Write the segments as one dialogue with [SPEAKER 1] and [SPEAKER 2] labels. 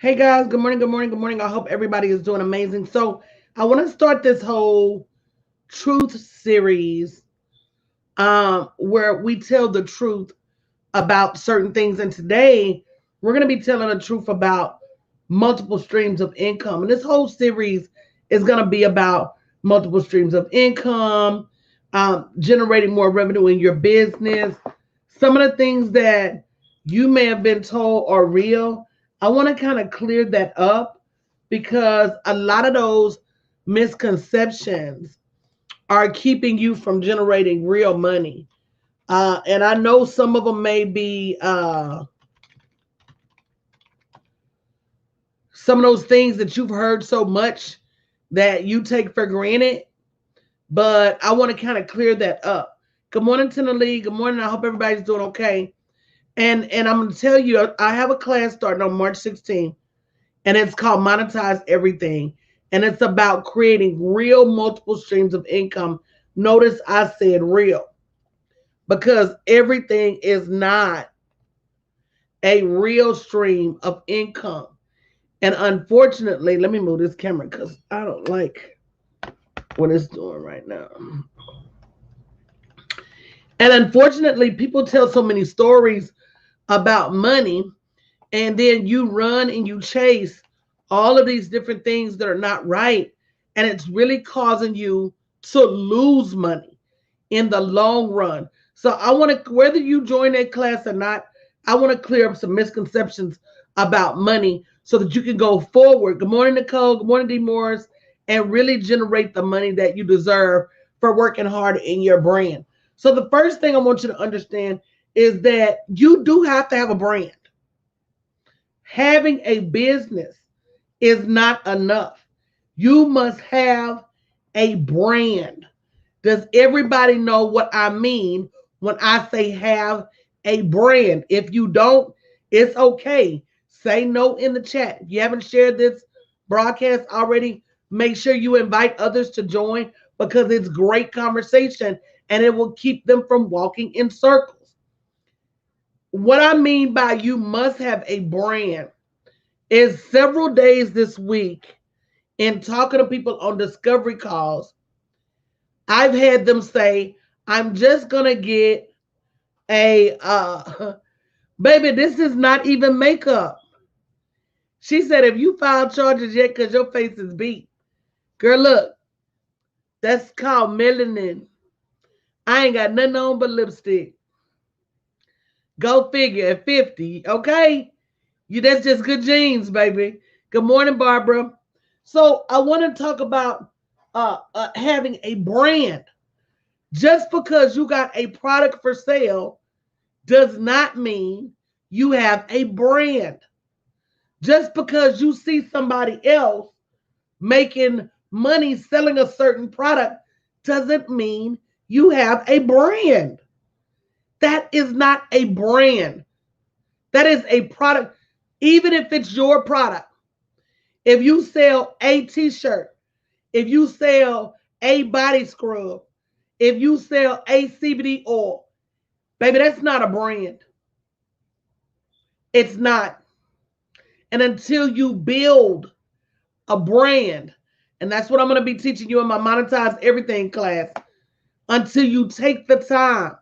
[SPEAKER 1] Hey guys, good morning, good morning, good morning. I hope everybody is doing amazing. So, I want to start this whole truth series where we tell the truth about certain things. And today, we're going to be telling the truth about multiple streams of income. And this whole series is going to be about multiple streams of income, generating more revenue in your business. Some of the things that you may have been told are real. I want to kind of clear that up because a lot of those misconceptions are keeping you from generating real money. And I know some of them may be some of those things that you've heard so much that you take for granted, but I want to kind of clear that up. Good morning, Tennessee. Good morning. I hope everybody's doing okay. And I'm going to tell you, I have a class starting on March 16th, and it's called Monetize Everything. And it's about creating real multiple streams of income. Notice I said real because everything is not a real stream of income. And unfortunately, let me move this camera because I don't like what it's doing right now. And unfortunately, people tell so many stories about money, and then you run and you chase all of these different things that are not right. And it's really causing you to lose money in the long run. So I want to, whether you join that class or not, I want to clear up some misconceptions about money so that you can go forward. Good morning, Nicole. Good morning, D. Morris, and really generate the money that you deserve for working hard in your brand. So the first thing I want you to understand is that you do have to have a brand. Having a business is not enough. You must have a brand. Does everybody know what I mean when I say have a brand? If you don't, it's okay. Say no in the chat. If you haven't shared this broadcast already, make sure you invite others to join because it's great conversation and it will keep them from walking in circles. What I mean by you must have a brand is several days this week in talking to people on discovery calls, I've had them say, I'm just going to get a, baby, this is not even makeup. She said, if you filed charges yet because your face is beat, girl, look, that's called melanin. I ain't got nothing on but lipstick. Go figure at 50, okay? That's just good genes, baby. Good morning, Barbara. So I want to talk about having a brand. Just because you got a product for sale does not mean you have a brand. Just because you see somebody else making money selling a certain product doesn't mean you have a brand. That is not a brand. That is a product. Even if it's your product, if you sell a t-shirt, if you sell a body scrub, if you sell a CBD oil, baby, that's not a brand. It's not. And until you build a brand, and that's what I'm going to be teaching you in my Monetize Everything class, until you take the time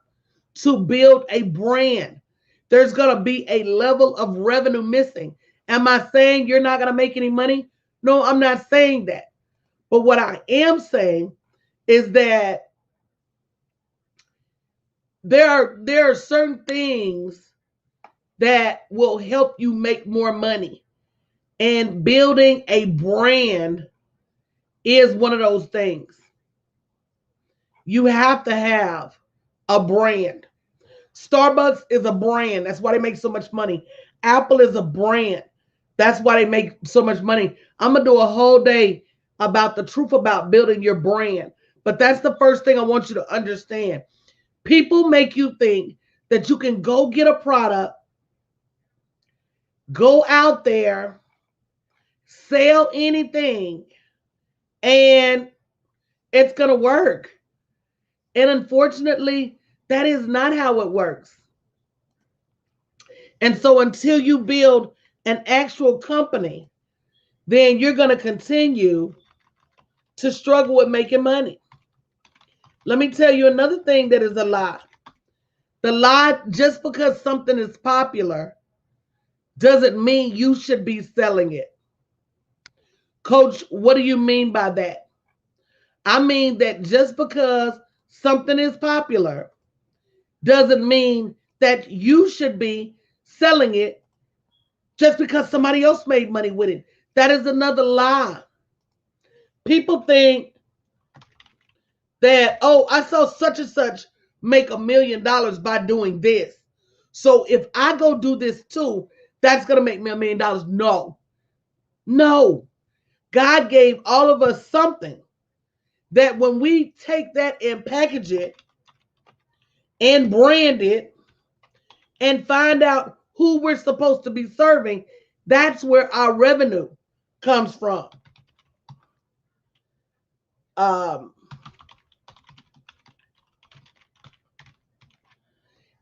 [SPEAKER 1] to build a brand, there's going to be a level of revenue missing. Am I saying you're not going to make any money? No, I'm not saying that. But what I am saying is that there are certain things that will help you make more money. And building a brand is one of those things. You have to have a brand. Starbucks is a brand. That's why they make so much money. Apple is a brand. That's why they make so much money. I'm going to do a whole day about the truth about building your brand. But that's the first thing I want you to understand. People make you think that you can go get a product, go out there, sell anything, and it's going to work. And unfortunately, that is not how it works. And so until you build an actual company, then you're going to continue to struggle with making money. Let me tell you another thing that is a lie. The lie, just because something is popular doesn't mean you should be selling it. Coach, what do you mean by that? I mean that just because something is popular doesn't mean that you should be selling it just because somebody else made money with it. That is another lie. People think that, oh, I saw such and such make $1 million by doing this. So if I go do this too, that's going to make me $1 million. No. God gave all of us something that when we take that and package it and brand it and find out who we're supposed to be serving, that's where our revenue comes from. And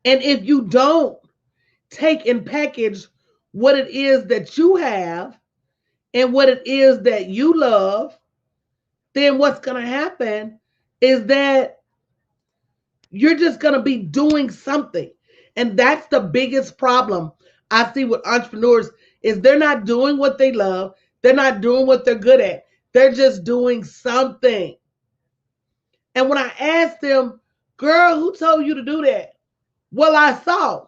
[SPEAKER 1] if you don't take and package what it is that you have and what it is that you love, then what's going to happen is that you're just going to be doing something. And that's the biggest problem I see with entrepreneurs is they're not doing what they love. They're not doing what they're good at. They're just doing something. And when I asked them, girl, who told you to do that? Well, I saw.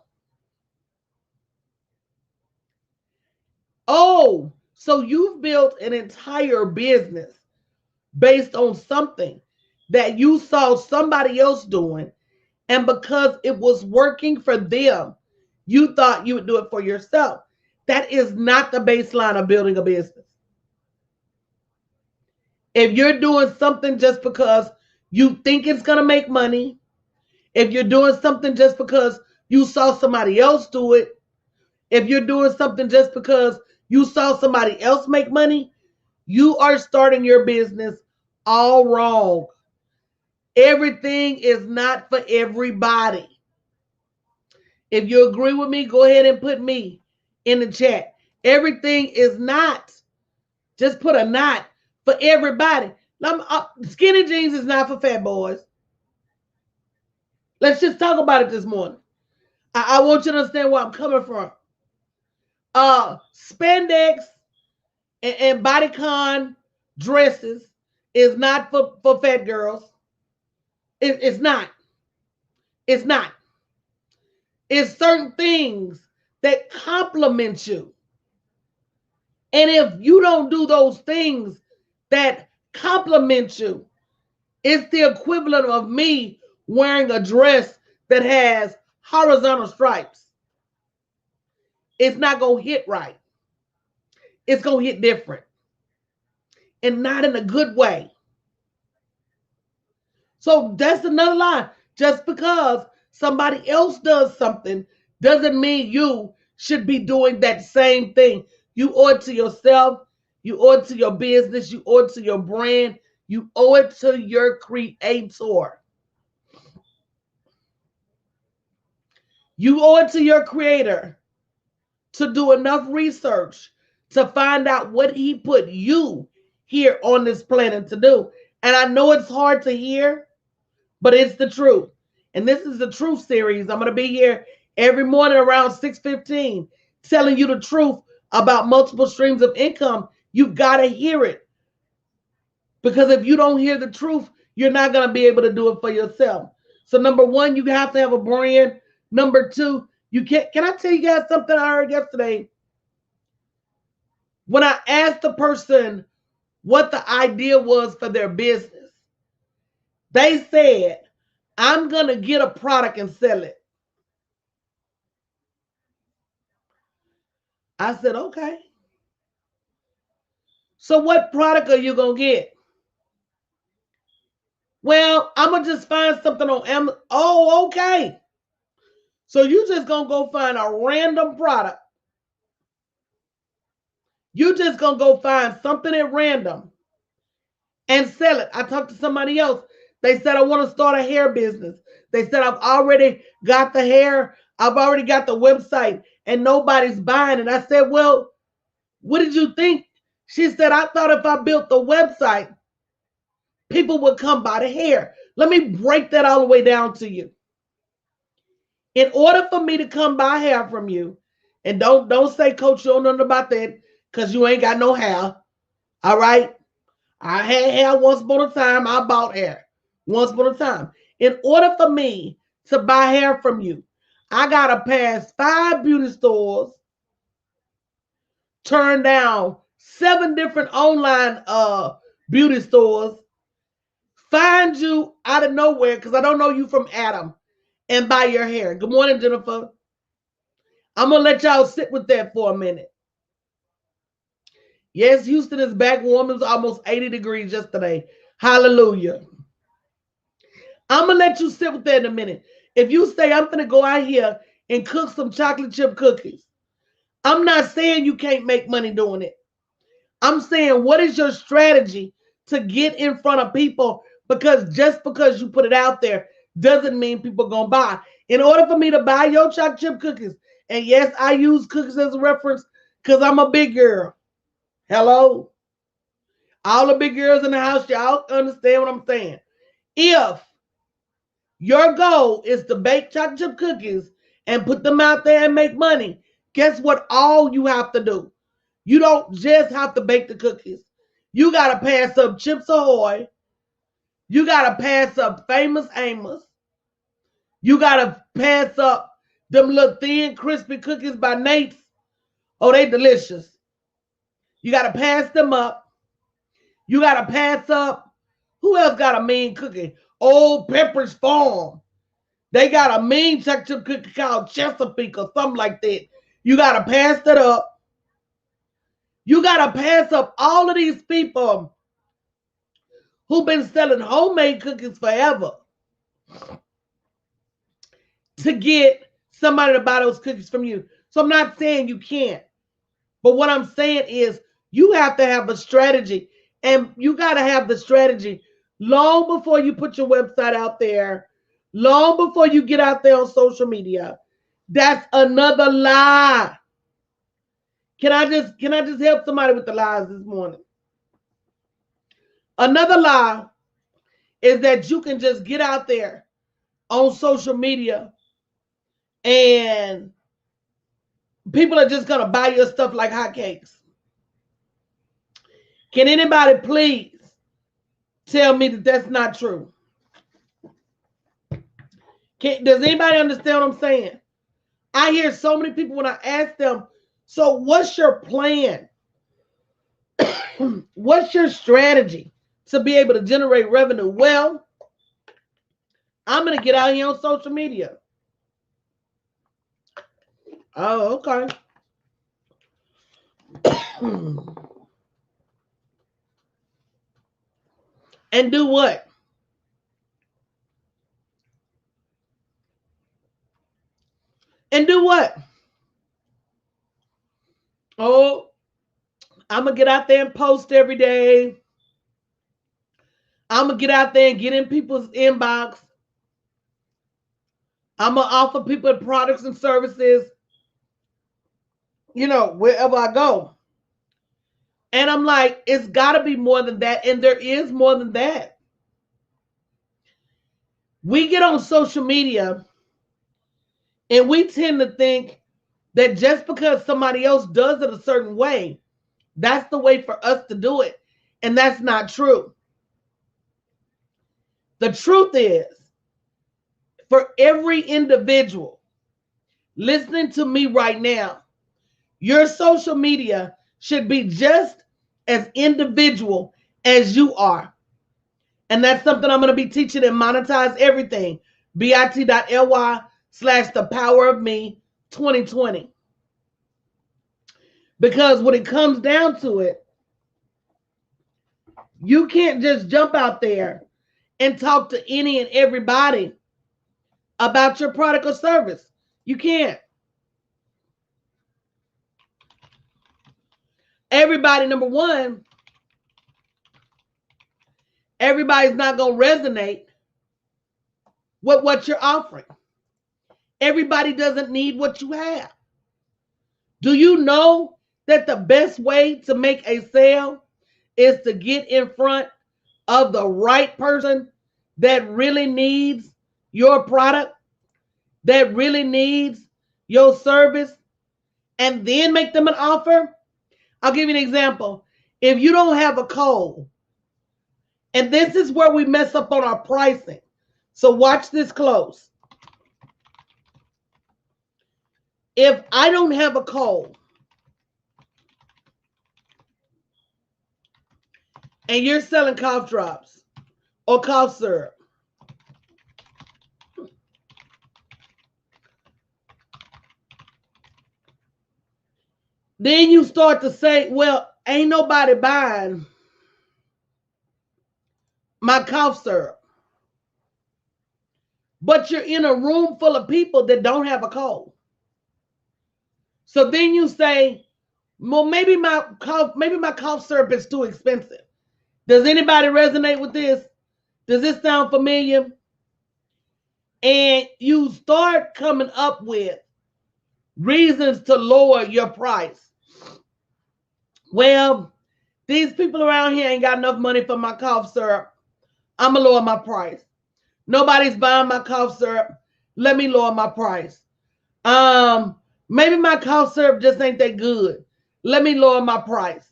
[SPEAKER 1] Oh, so you've built an entire business based on something that you saw somebody else doing. And because it was working for them, you thought you would do it for yourself. That is not the baseline of building a business. If you're doing something just because you think it's going to make money, if you're doing something just because you saw somebody else do it, if you're doing something just because you saw somebody else make money, you are starting your business all wrong. Everything is not for everybody. If you agree with me, go ahead and put me in the chat. Everything is not. Just put a not for everybody. Skinny jeans is not for fat boys. Let's just talk about it this morning. I want you to understand where I'm coming from. Spandex and bodycon dresses is not for fat girls. It's not. It's not. It's certain things that complement you. And if you don't do those things that complement you, it's the equivalent of me wearing a dress that has horizontal stripes. It's not going to hit right. It's going to hit different. And not in a good way. So that's another lie. Just because somebody else does something doesn't mean you should be doing that same thing. You owe it to yourself. You owe it to your business. You owe it to your brand. You owe it to your creator. You owe it to your creator to do enough research to find out what he put you here on this planet to do. And I know it's hard to hear, but it's the truth. And this is the Truth Series. I'm going to be here every morning around 6:15 telling you the truth about multiple streams of income. You've got to hear it. Because if you don't hear the truth, you're not going to be able to do it for yourself. So number one, you have to have a brand. Number two, you can't. Can I tell you guys something I heard yesterday? When I asked the person what the idea was for their business, they said, I'm going to get a product and sell it. I said, okay. So what product are you going to get? Well, I'm going to just find something on Amazon. Oh, okay. So you just going to go find a random product. You just going to go find something at random and sell it. I talked to somebody else. They said, I want to start a hair business. They said, I've already got the hair. I've already got the website and nobody's buying it. I said, well, what did you think? She said, I thought if I built the website, people would come by the hair. Let me break that all the way down to you. In order for me to come buy hair from you, and don't say, Coach, you don't know nothing about that, because you ain't got no hair. All right? I had hair once upon a time. I bought hair once upon a time. In order for me to buy hair from you, I got to pass 5 beauty stores, turn down 7 different online beauty stores, find you out of nowhere because I don't know you from Adam, and buy your hair. Good morning, Jennifer. I'm going to let y'all sit with that for a minute. Yes, Houston is back warm. It was almost 80 degrees yesterday. Hallelujah. I'm going to let you sit with that in a minute. If you say, I'm going to go out here and cook some chocolate chip cookies, I'm not saying you can't make money doing it. I'm saying, what is your strategy to get in front of people? Because just because you put it out there doesn't mean people are going to buy. In order for me to buy your chocolate chip cookies, and yes, I use cookies as a reference because I'm a big girl. Hello? All the big girls in the house, y'all understand what I'm saying. If your goal is to bake chocolate chip cookies and put them out there and make money, guess what all you have to do? You don't just have to bake the cookies. You got to pass up Chips Ahoy. You got to pass up Famous Amos. You got to pass up them little thin, crispy cookies by Nate's. Oh, they delicious. You got to pass them up. You got to pass up. Who else got a mean cookie? Old Pepper's Farm. They got a mean chocolate chip cookie called Chesapeake or something like that. You got to pass that up. You got to pass up all of these people who've been selling homemade cookies forever to get somebody to buy those cookies from you. So I'm not saying you can't. But what I'm saying is you have to have a strategy. And you got to have the strategy long before you put your website out there, long before you get out there on social media. That's another lie. Can I just help somebody with the lies this morning? Another lie is that you can just get out there on social media and people are just going to buy your stuff like hotcakes. Can anybody please tell me that that's not true? Does anybody understand what I'm saying? I hear so many people when I ask them, so what's your plan? What's your strategy to be able to generate revenue? Well, I'm going to get out here on social media. Oh, okay. And do what? And do what? Oh, I'm going to get out there and post every day. I'm going to get out there and get in people's inbox. I'm going to offer people products and services, wherever I go. And I'm like, it's got to be more than that. And there is more than that. We get on social media and we tend to think that just because somebody else does it a certain way, that's the way for us to do it. And that's not true. The truth is, for every individual listening to me right now, your social media should be just as individual as you are. And that's something I'm going to be teaching in Monetize Everything, bit.ly/thepowerofme2020. Because when it comes down to it, you can't just jump out there and talk to any and everybody about your product or service. You can't. Everybody, number one, everybody's not going to resonate with what you're offering. Everybody doesn't need what you have. Do you know that the best way to make a sale is to get in front of the right person that really needs your product, that really needs your service, and then make them an offer? I'll give you an example. If you don't have a code, and this is where we mess up on our pricing. So watch this close. If I don't have a code and you're selling cough drops or cough syrup, then you start to say, well, ain't nobody buying my cough syrup. But you're in a room full of people that don't have a code. So then you say, well, maybe my cough syrup is too expensive. Does anybody resonate with this? Does this sound familiar? And you start coming up with reasons to lower your price. Well, these people around here ain't got enough money for my cough syrup. I'm going to lower my price. Nobody's buying my cough syrup. Let me lower my price. Maybe my cough syrup just ain't that good. Let me lower my price.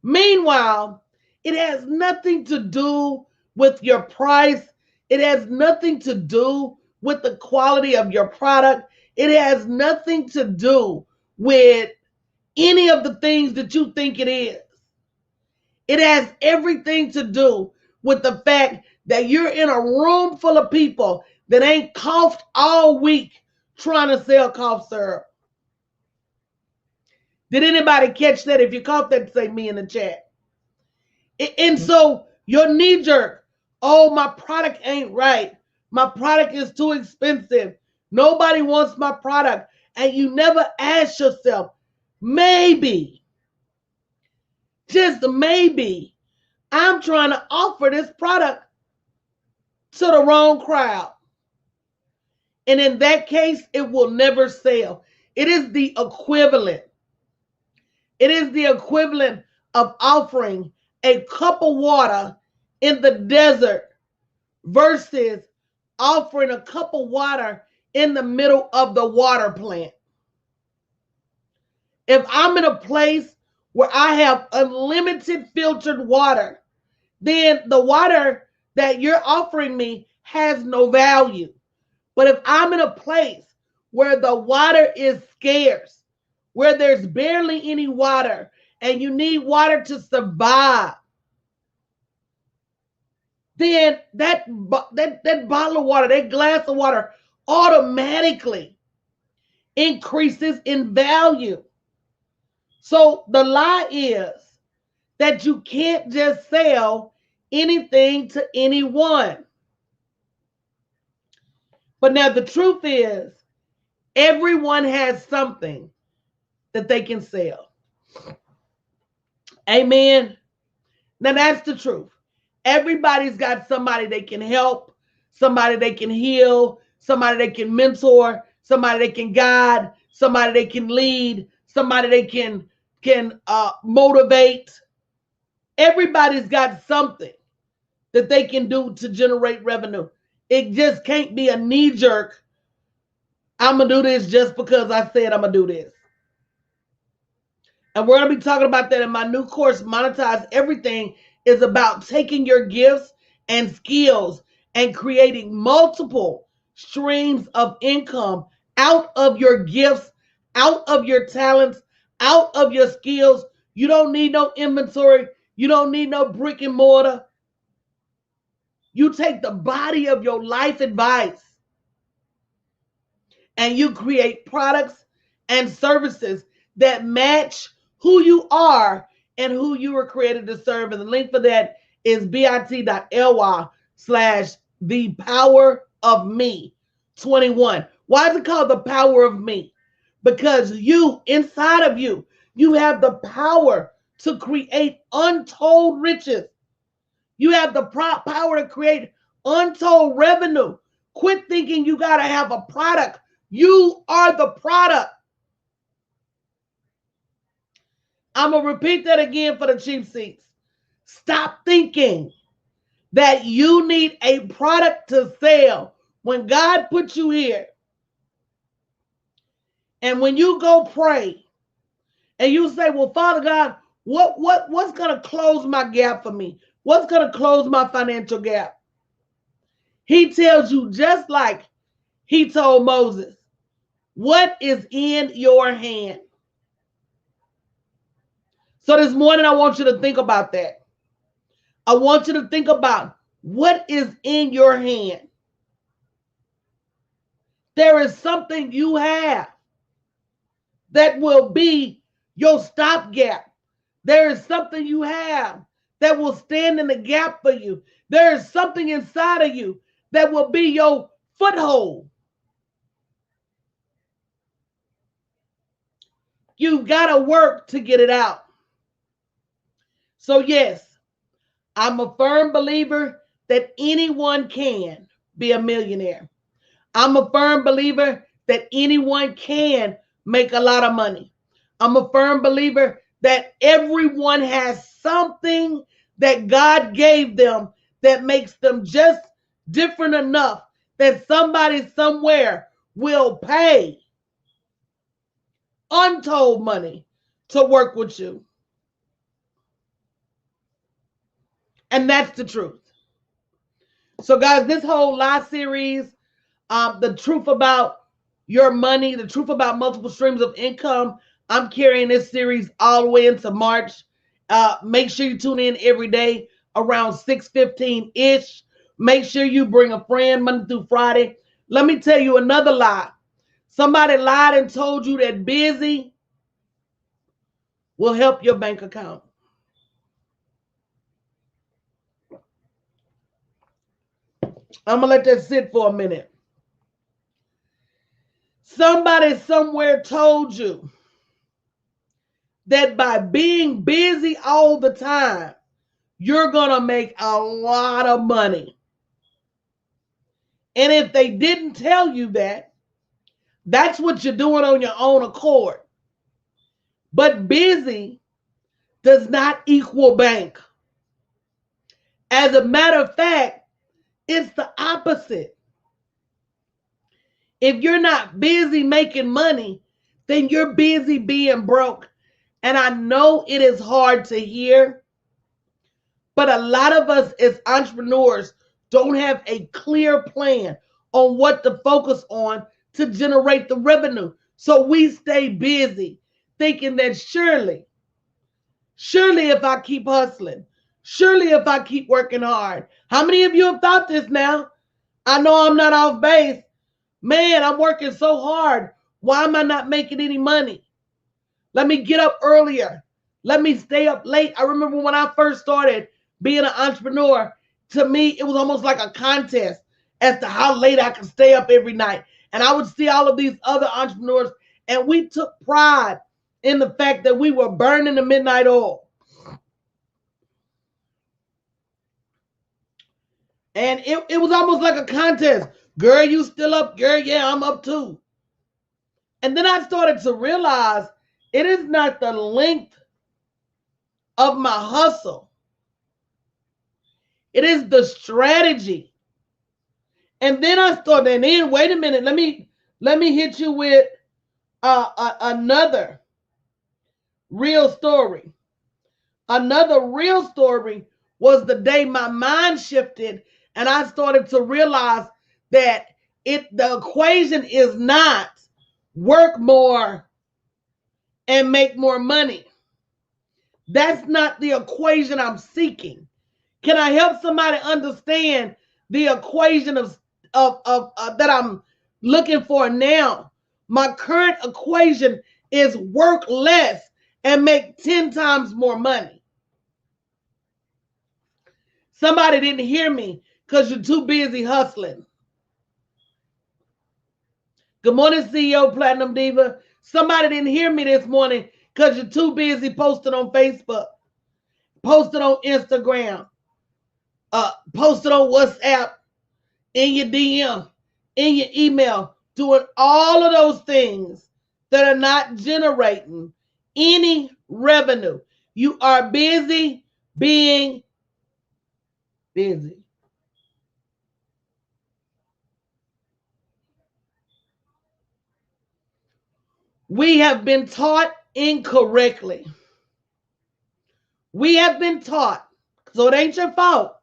[SPEAKER 1] Meanwhile, it has nothing to do with your price. It has nothing to do with the quality of your product. It has nothing to do with any of the things that you think it is. It has everything to do with the fact that you're in a room full of people that ain't coughed all week trying to sell cough syrup. Did anybody catch that? If you caught that, say me in the chat. And so your knee jerk, oh, my product ain't right. My product is too expensive. Nobody wants my product. And you never ask yourself, maybe, just maybe, I'm trying to offer this product to the wrong crowd. And in that case, it will never sell. It is the equivalent. It is the equivalent of offering a cup of water in the desert versus offering a cup of water in the middle of the water plant. If I'm in a place where I have unlimited filtered water, then the water that you're offering me has no value. But if I'm in a place where the water is scarce, where there's barely any water, and you need water to survive, then that bottle of water, that glass of water automatically increases in value. So the lie is that you can't just sell anything to anyone. But now the truth is, everyone has something that they can sell. Amen. Now that's the truth. Everybody's got somebody they can help, somebody they can heal, somebody they can mentor, somebody they can guide, somebody they can lead, somebody they can motivate. Everybody's got something that they can do to generate revenue. It just can't be a knee-jerk, I'm going to do this just because I said I'm going to do this. And we're going to be talking about that in my new course, Monetize Everything. Is about taking your gifts and skills and creating multiple streams of income out of your gifts, out of your talents, out of your skills. You don't need no inventory. You don't need no brick and mortar. You take the body of your life advice and you create products and services that match who you are and who you were created to serve. And the link for that is bit.ly/thepowerofme21. Why is it called the power of me? Because you, inside of you, you have the power to create untold riches. You have the power to create untold revenue Quit thinking you got to have a product. You are the product. I'm going to repeat that again for the cheap seats. Stop thinking that you need a product to sell. When God put you here, and when you go pray, and you say, well, Father God, what's going to close my gap for me? What's going to close my financial gap? He tells you, just like he told Moses, what is in your hand? So this morning, I want you to think about that. I want you to think about what is in your hand. There is something you have that will be your stopgap. There is something you have that will stand in the gap for you. There is something inside of you that will be your foothold. You've got to work to get it out. So yes, I'm a firm believer that anyone can be a millionaire. I'm a firm believer that anyone can make a lot of money. I'm a firm believer that everyone has something that God gave them that makes them just different enough that somebody somewhere will pay untold money to work with you. And that's the truth. So guys, this whole live series, the truth about your money, the truth about multiple streams of income, I'm carrying this series all the way into March. Make sure you tune in every day around 6:15-ish. Make sure you bring a friend Monday through Friday. Let me tell you another lie. Somebody lied and told you that busy will help your bank account. I'm going to let that sit for a minute. Somebody somewhere told you that by being busy all the time, you're going to make a lot of money. And if they didn't tell you that, that's what you're doing on your own accord. But busy does not equal bank. As a matter of fact, it's the opposite. If you're not busy making money, then you're busy being broke. And I know it is hard to hear, but a lot of us as entrepreneurs don't have a clear plan on what to focus on to generate the revenue. So we stay busy thinking that surely if I keep hustling, surely if I keep working hard. How many of you have thought this now? I know I'm not off base. Man, I'm working so hard. Why am I not making any money? Let me get up earlier. Let me stay up late. I remember when I first started being an entrepreneur, to me, it was almost like a contest as to how late I could stay up every night. And I would see all of these other entrepreneurs, and we took pride in the fact that we were burning the midnight oil. And it was almost like a contest. Girl, you still up? Girl, yeah, I'm up too. And then I started to realize it is not the length of my hustle. It is the strategy. And then I started, and then wait a minute, let me hit you with another real story. Another real story was the day my mind shifted and I started to realize that the equation is not work more and make more money. That's not the equation I'm seeking. Can I help somebody understand the equation of that I'm looking for now? My current equation is work less and make 10 times more money. Somebody didn't hear me because you're too busy hustling. Good morning, CEO Platinum Diva. Somebody didn't hear me this morning because you're too busy posting on Facebook, posting on Instagram, posting on WhatsApp, in your DM, in your email, doing all of those things that are not generating any revenue. You are busy being busy. We have been taught incorrectly. We have been taught. So it ain't your fault.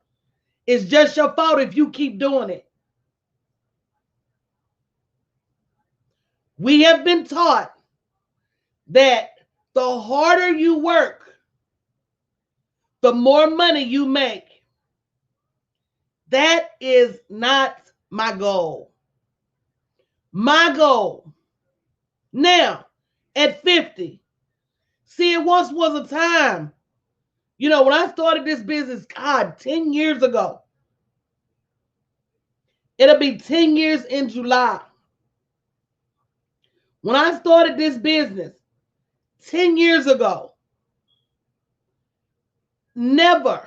[SPEAKER 1] It's just your fault if you keep doing it. We have been taught that the harder you work, the more money you make. That is not my goal. My goal now at 50. See, it once was a time, when I started this business, God, 10 years ago. It'll be 10 years in July. When I started this business 10 years ago, never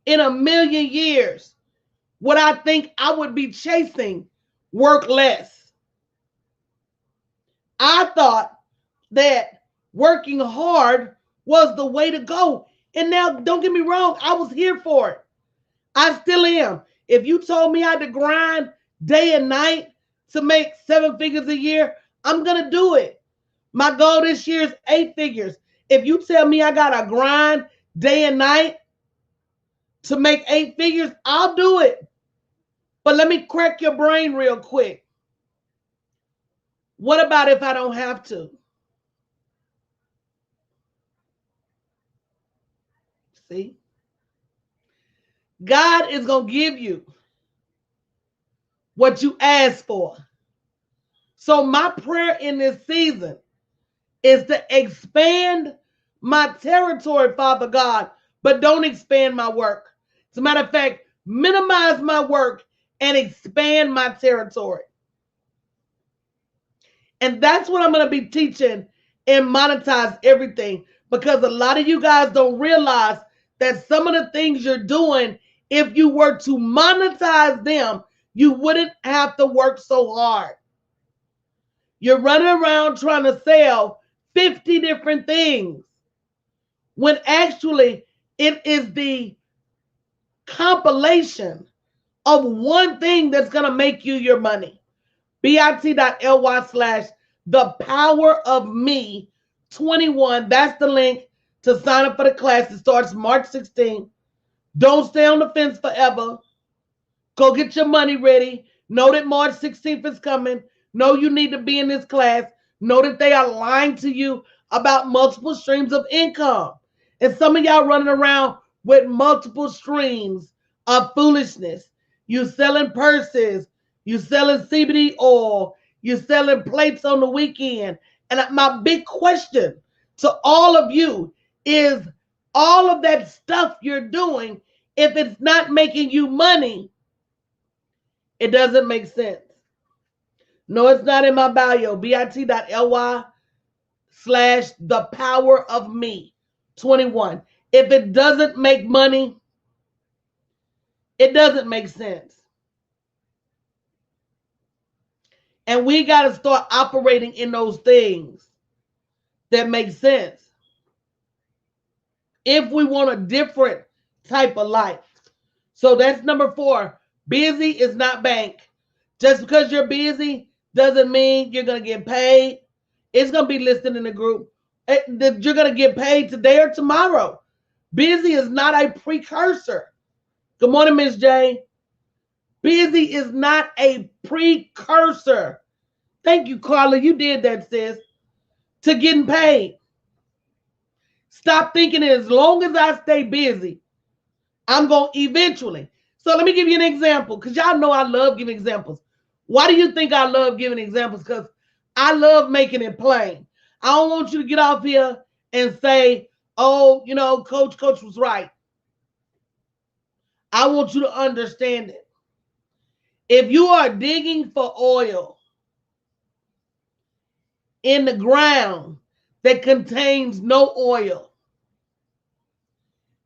[SPEAKER 1] in a million years would I think I would be chasing work less. I thought that working hard was the way to go. And now, don't get me wrong, I was here for it. I still am. If you told me I had to grind day and night to make 7 figures a year, I'm going to do it. My goal this year is 8 figures. If you tell me I got to grind day and night to make 8 figures, I'll do it. But let me crack your brain real quick. What about if I don't have to? See? God is going to give you what you ask for. So my prayer in this season is to expand my territory, Father God, but don't expand my work. As a matter of fact, minimize my work and expand my territory. And that's what I'm going to be teaching and monetize everything, because a lot of you guys don't realize that some of the things you're doing, if you were to monetize them, you wouldn't have to work so hard. You're running around trying to sell 50 different things when actually it is the compilation of one thing that's going to make you your money. bit.ly/thepowerofme21. That's the link to sign up for the class. It starts March 16th. Don't stay on the fence forever. Go get your money ready. Know that March 16th is coming. Know you need to be in this class. Know that they are lying to you about multiple streams of income. And some of y'all running around with multiple streams of foolishness. You selling purses. You selling CBD oil. You selling plates on the weekend. And my big question to all of you is, all of that stuff you're doing, if it's not making you money, it doesn't make sense. No, it's not in my bio. bit.ly/thepowerofme21. If it doesn't make money, it doesn't make sense. And we got to start operating in those things that make sense if we want a different type of life. So that's number 4. Busy is not bank. Just because you're busy doesn't mean you're going to get paid. It's going to be listed in the group. You're going to get paid today or tomorrow. Busy is not a precursor. Good morning, Miss J. Busy is not a precursor. Thank you, Carla. You did that, sis. To getting paid. Stop thinking that as long as I stay busy, I'm going to eventually. So let me give you an example, because y'all know I love giving examples. Why do you think I love giving examples? Because I love making it plain. I don't want you to get off here and say, oh, Coach was right. I want you to understand it. If you are digging for oil in the ground that contains no oil,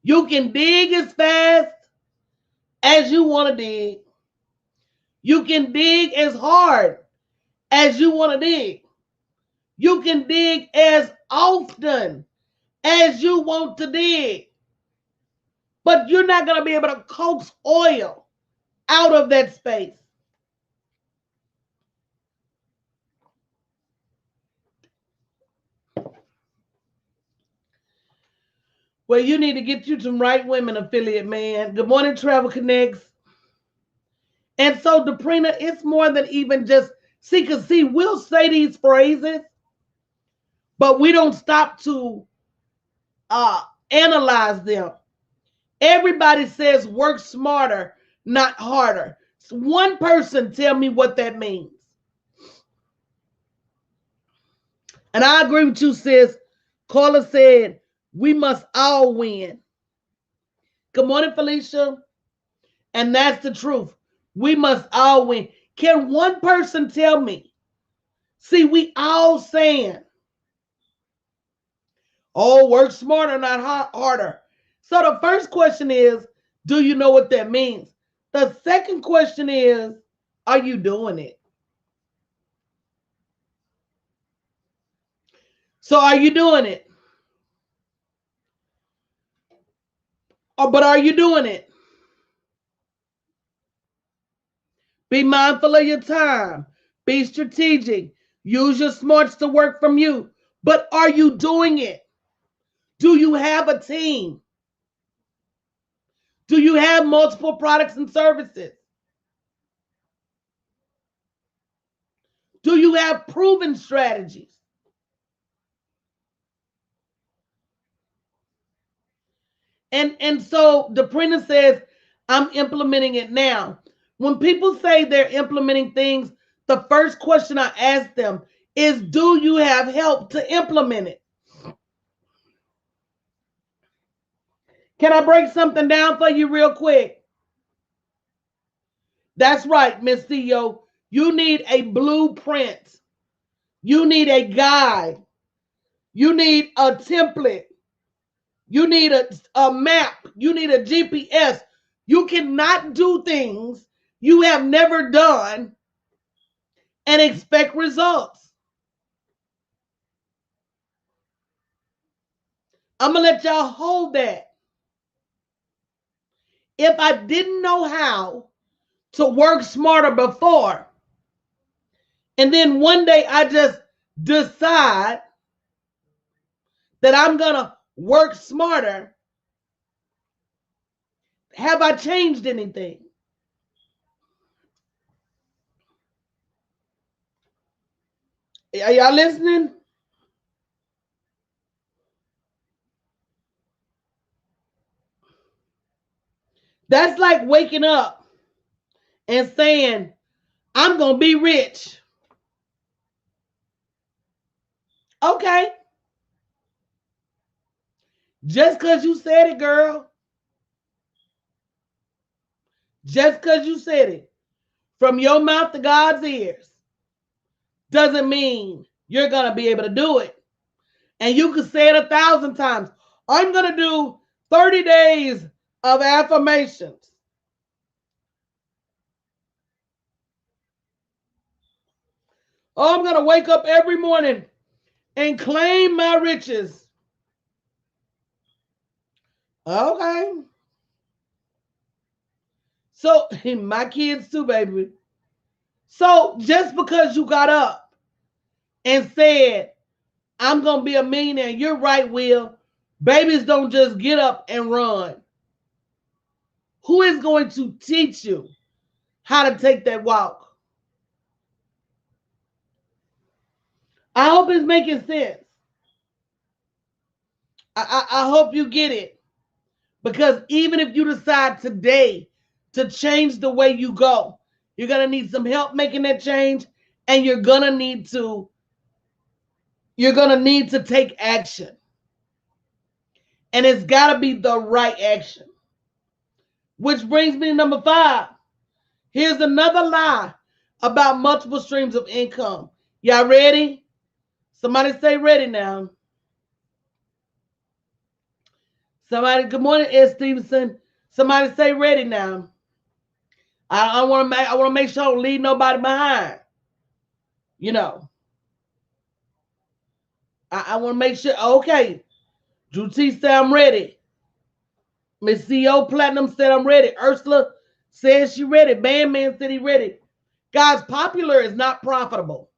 [SPEAKER 1] you can dig as fast as you want to dig. You can dig as hard as you want to dig. You can dig as often as you want to dig. But you're not going to be able to coax oil out of that space. Well, you need to get you some Right Women affiliate, man. Good morning, Travel Connects. And so, Deprina, it's more than even just see, because see, we'll say these phrases, but we don't stop to analyze them. Everybody says work smarter, not harder. So one person tell me what that means. And I agree with you, sis. Carla said, we must all win. Good morning, Felicia. And that's the truth. We must all win. Can one person tell me? See, we all saying, oh, work smarter, not harder. So the first question is, do you know what that means? The second question is, are you doing it? So are you doing it? But are you doing it? Be mindful of your time. Be strategic. Use your smarts to work from you. But are you doing it? Do you have a team? Do you have multiple products and services? Do you have proven strategies? And so Deprina says, I'm implementing it now. When people say they're implementing things, the first question I ask them is, do you have help to implement it? Can I break something down for you real quick? That's right, Miss CEO. You need a blueprint. You need a guide. You need a template. You need a map. You need a GPS. You cannot do things you have never done and expect results. I'm going to let y'all hold that. If I didn't know how to work smarter before, and then one day I just decide that I'm going to work smarter, have I changed anything? Are y'all listening? That's like waking up and saying, I'm going to be rich. Okay. Just because you said it, girl. Just because you said it from your mouth to God's ears doesn't mean you're going to be able to do it. And you can say it 1,000 times. I'm going to do 30 days of affirmations. Oh, I'm going to wake up every morning and claim my riches. Okay. So, my kids too, baby. So, just because you got up and said, I'm going to be a millionaire, you're right, Will. Babies don't just get up and run. Who is going to teach you how to take that walk? I hope it's making sense. I hope you get it. Because even if you decide today to change the way you go, you're going to need some help making that change, and you're going to need to take action. And it's got to be the right action. Which brings me to number 5. Here's another lie about multiple streams of income. Y'all ready? Somebody say ready now. Somebody, good morning, Ed Stevenson. Somebody say ready now. I want to make sure I don't leave nobody behind. You know, I want to make sure. Okay, Drew T said I'm ready. Miss CEO Platinum said I'm ready. Ursula says she ready. Bandman said he ready. Guys, popular is not profitable.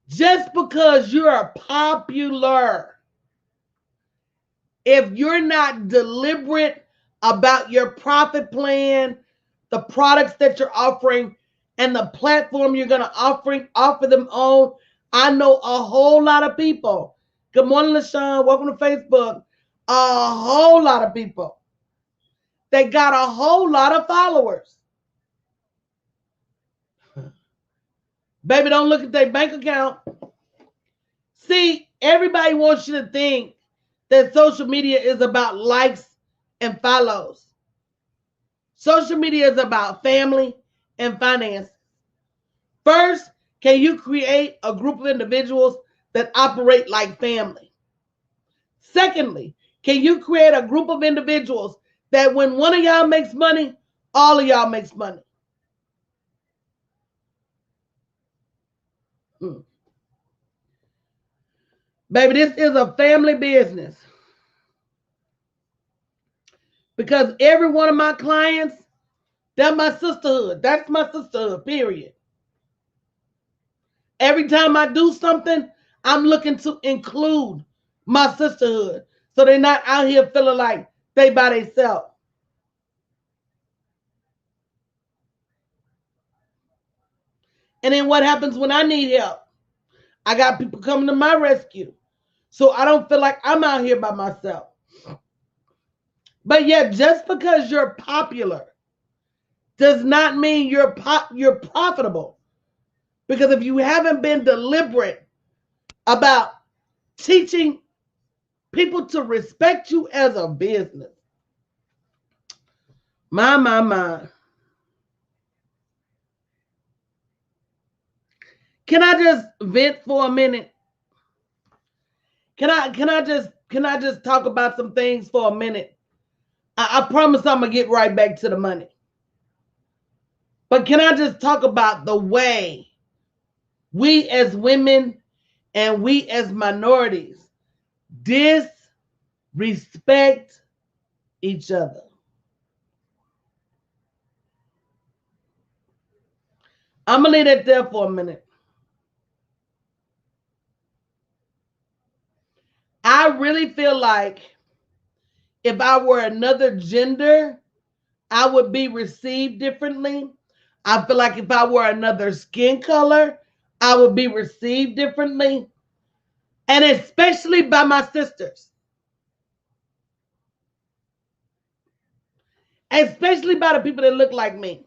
[SPEAKER 1] Just because you're popular, if you're not deliberate about your profit plan, the products that you're offering, and the platform you're going to offer them on, I know a whole lot of people. Good morning, LaShawn. Welcome to Facebook. A whole lot of people. They got a whole lot of followers. Baby, don't look at their bank account. See, everybody wants you to think that social media is about likes and follows. Social media is about family and finance. First, can you create a group of individuals that operate like family? Secondly, can you create a group of individuals that when one of y'all makes money, all of y'all makes money? Baby, this is a family business. Because every one of my clients, they're my sisterhood. That's my sisterhood, period. Every time I do something, I'm looking to include my sisterhood. So they're not out here feeling like they by themselves. And then what happens when I need help? I got people coming to my rescue. So I don't feel like I'm out here by myself. But yet, just because you're popular does not mean you're profitable. Because if you haven't been deliberate about teaching people to respect you as a business, my. Can I just vent for a minute? Can I just talk about some things for a minute? I promise I'm gonna get right back to the money. But can I just talk about the way we as women and we as minorities disrespect each other? I'm gonna leave it there for a minute. I really feel like if I were another gender, I would be received differently. I feel like if I were another skin color, I would be received differently. And especially by my sisters. Especially by the people that look like me.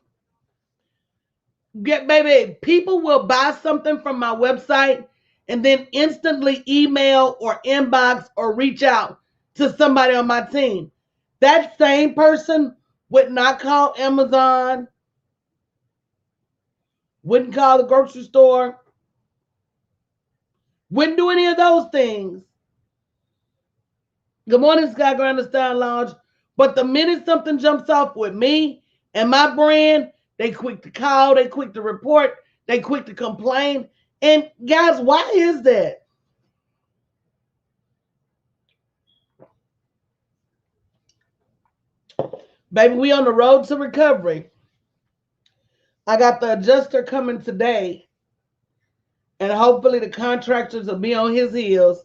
[SPEAKER 1] Baby, people will buy something from my website and then instantly email or inbox or reach out to somebody on my team. That same person would not call Amazon, wouldn't call the grocery store, wouldn't do any of those things. Good morning, Sky Grandstand Lounge. But the minute something jumps off with me and my brand, they quick to call, they quick to report, they quick to complain. And guys, why is that? Baby, we on the road to recovery. I got the adjuster coming today, and hopefully the contractors will be on his heels.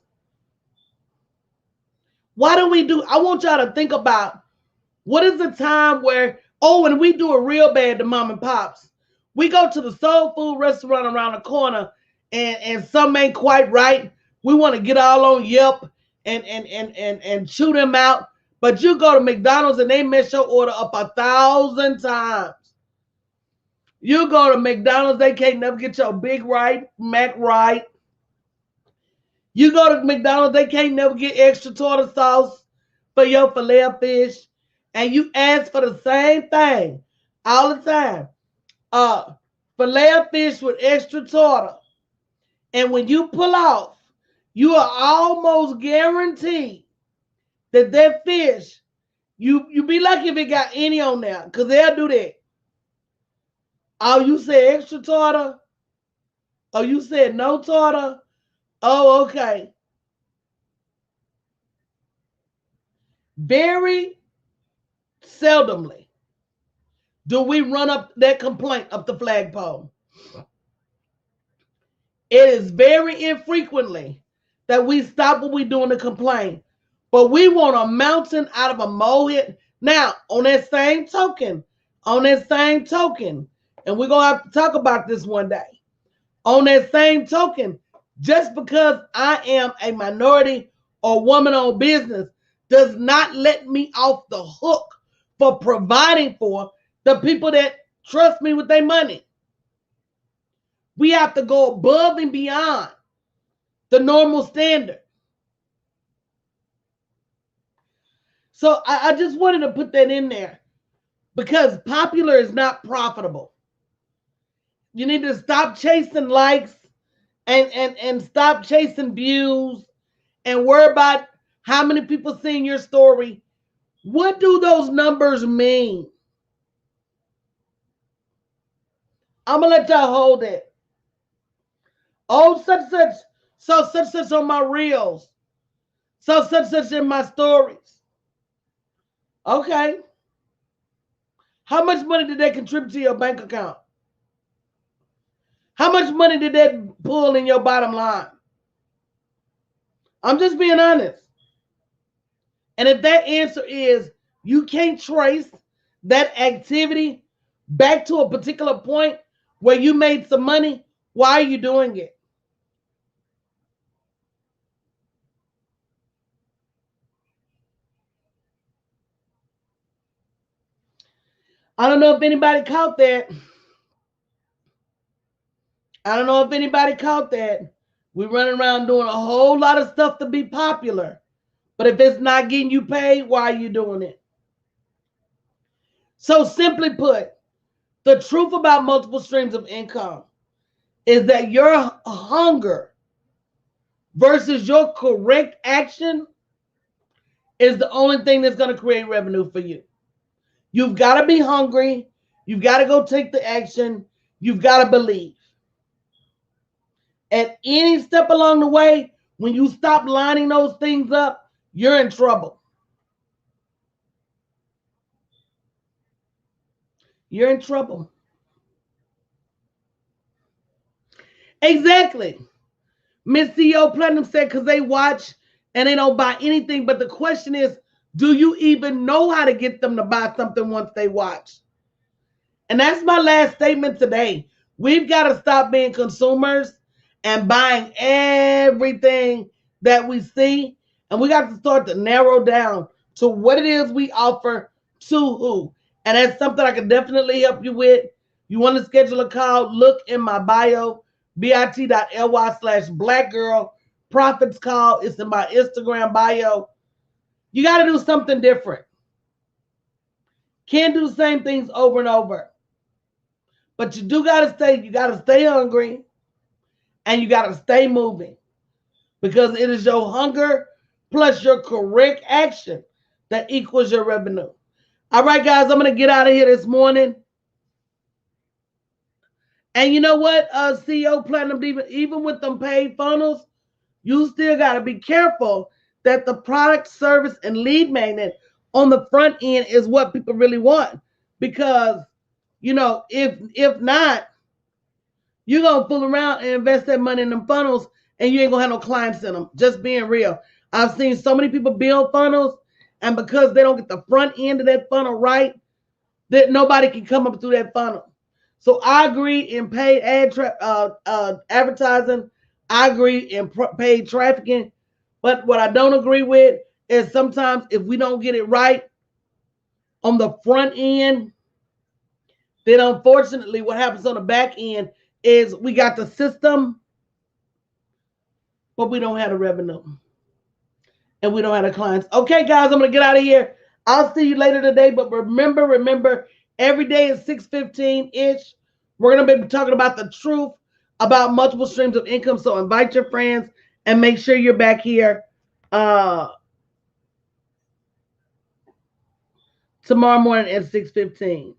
[SPEAKER 1] Why do we do? I want y'all to think about what is the time where, and we do it real bad to mom and pops. We go to the soul food restaurant around the corner and something ain't quite right. We want to get all on Yelp and chew them out. But you go to McDonald's and they mess your order up 1,000 times. You go to McDonald's, they can't never get your Big Mac right. You go to McDonald's, they can't never get extra tartar sauce for your filet of fish. And you ask for the same thing all the time. Filet of fish with extra tartar. And when you pull off, you are almost guaranteed that fish You be lucky if it got any on there, because they'll do that. Oh, you said extra tartar? Oh, you said no tartar? Oh, okay. Very seldomly do we run up that complaint up the flagpole. It is very infrequently that we stop what we're doing to complain. But we want a mountain out of a molehill. Now, on that same token, and we're going to have to talk about this one day. On that same token, just because I am a minority or woman-owned business does not let me off the hook for providing for the people that trust me with their money. We have to go above and beyond the normal standard. So I just wanted to put that in there, because popular is not profitable. You need to stop chasing likes and stop chasing views and worry about how many people seeing your story. What do those numbers mean? I'm gonna let y'all hold it. Oh, such on my reels. Such in my stories. Okay. How much money did they contribute to your bank account? How much money did that pull in your bottom line? I'm just being honest. And if that answer is you can't trace that activity back to a particular point where you made some money, why are you doing it? I don't know if anybody caught that. We're running around doing a whole lot of stuff to be popular. But if it's not getting you paid, why are you doing it? So simply put, the truth about multiple streams of income is that your hunger versus your correct action is the only thing that's going to create revenue for you. You've got to be hungry. You've got to go take the action. You've got to believe. At any step along the way, when you stop lining those things up, you're in trouble. You're in trouble. Exactly. Miss CEO Platinum said because they watch and they don't buy anything. But the question is, do you even know how to get them to buy something once they watch? And that's my last statement today. We've got to stop being consumers and buying everything that we see. And we got to start to narrow down to what it is we offer to who. And that's something I can definitely help you with. You want to schedule a call, look in my bio, bit.ly/blackgirl profits call. It's in my Instagram bio. You got to do something different. Can't do the same things over and over. But you got to stay hungry, and you got to stay moving, because it is your hunger plus your correct action that equals your revenue. All right, guys, I'm going to get out of here this morning. And you know what, CEO Platinum, even with them paid funnels, you still got to be careful that the product, service, and lead magnet on the front end is what people really want. Because, if not, you're going to fool around and invest that money in them funnels, and you ain't going to have no clients in them. Just being real. I've seen so many people build funnels, and because they don't get the front end of that funnel right, that nobody can come up through that funnel. So I agree in paid advertising. I agree in paid trafficking. But what I don't agree with is sometimes if we don't get it right on the front end, then unfortunately what happens on the back end is we got the system, but we don't have the revenue. And we don't have the clients. Okay, guys, I'm going to get out of here. I'll see you later today. But remember, every day at 6:15-ish, we're going to be talking about the truth about multiple streams of income. So invite your friends and make sure you're back here tomorrow morning at 6:15.